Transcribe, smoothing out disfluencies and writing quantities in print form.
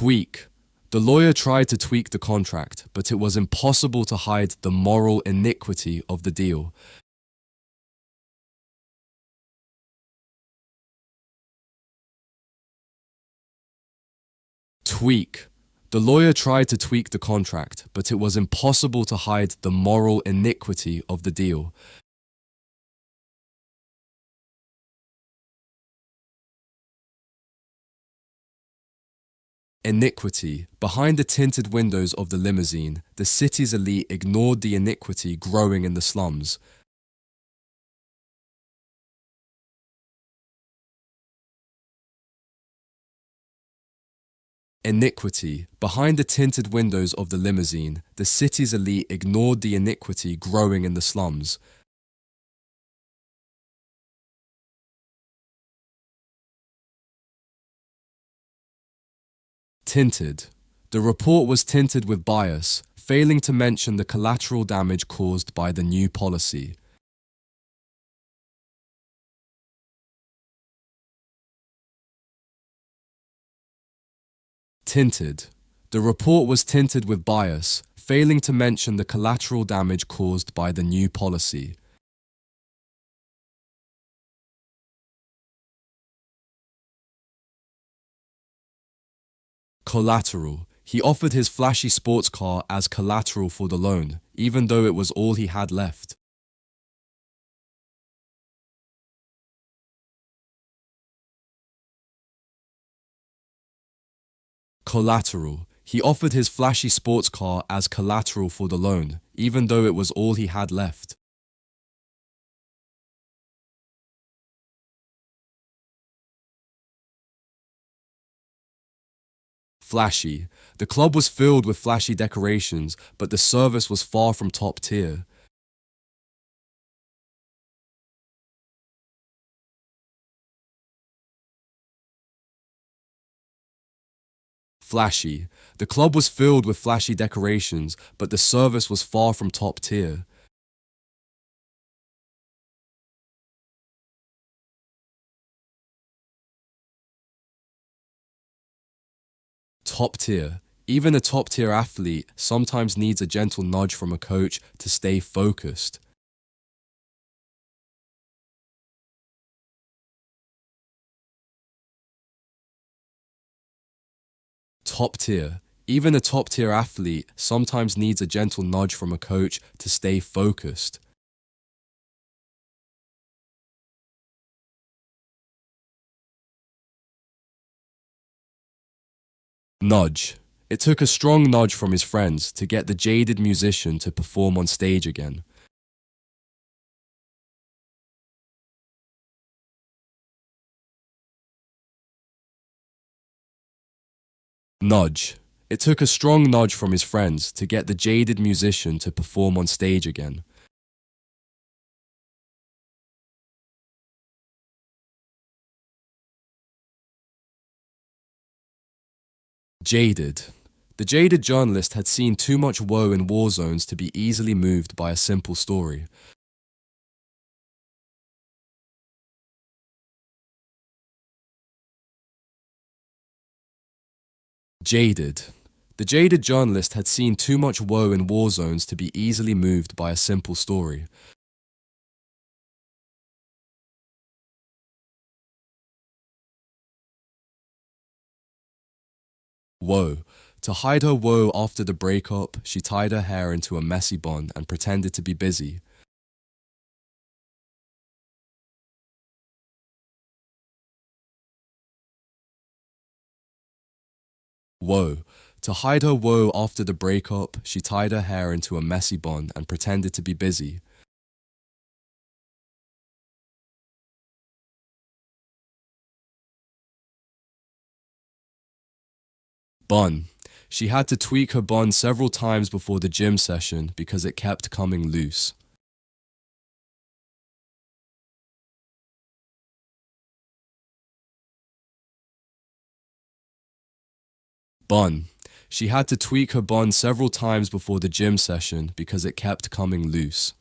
Tweak. The lawyer tried to tweak the contract, but it was impossible to hide the moral iniquity of the deal. Tweak. The lawyer tried to tweak the contract, but it was impossible to hide the moral iniquity of the deal. Iniquity. Behind the tinted windows of the limousine, the city's elite ignored the iniquity growing in the slums. Iniquity. Behind the tinted windows of the limousine, the city's elite ignored the iniquity growing in the slums. Tinted. The report was tinted with bias, failing to mention the collateral damage caused by the new policy. Tinted. The report was tinted with bias, failing to mention the collateral damage caused by the new policy. Collateral. He offered his flashy sports car as collateral for the loan, even though it was all he had left. Collateral. He offered his flashy sports car as collateral for the loan, even though it was all he had left. Flashy. The club was filled with flashy decorations, but the service was far from top tier. Flashy. The club was filled with flashy decorations, but the service was far from top tier. Top tier. Even a top tier athlete sometimes needs a gentle nudge from a coach to stay focused. Top tier. Even a top tier athlete sometimes needs a gentle nudge from a coach to stay focused. Nudge. It took a strong nudge from his friends to get the jaded musician to perform on stage again. Nudge. It took a strong nudge from his friends to get the jaded musician to perform on stage again. Jaded. The jaded journalist had seen too much woe in war zones to be easily moved by a simple story. Jaded. The jaded journalist had seen too much woe in war zones to be easily moved by a simple story. Woe. To hide her woe after the breakup, she tied her hair into a messy bun and pretended to be busy. Woe. To hide her woe after the breakup, she tied her hair into a messy bun and pretended to be busy. Bun. She had to tweak her bun several times before the gym session because it kept coming loose. Bun. She had to tweak her bun several times before the gym session because it kept coming loose.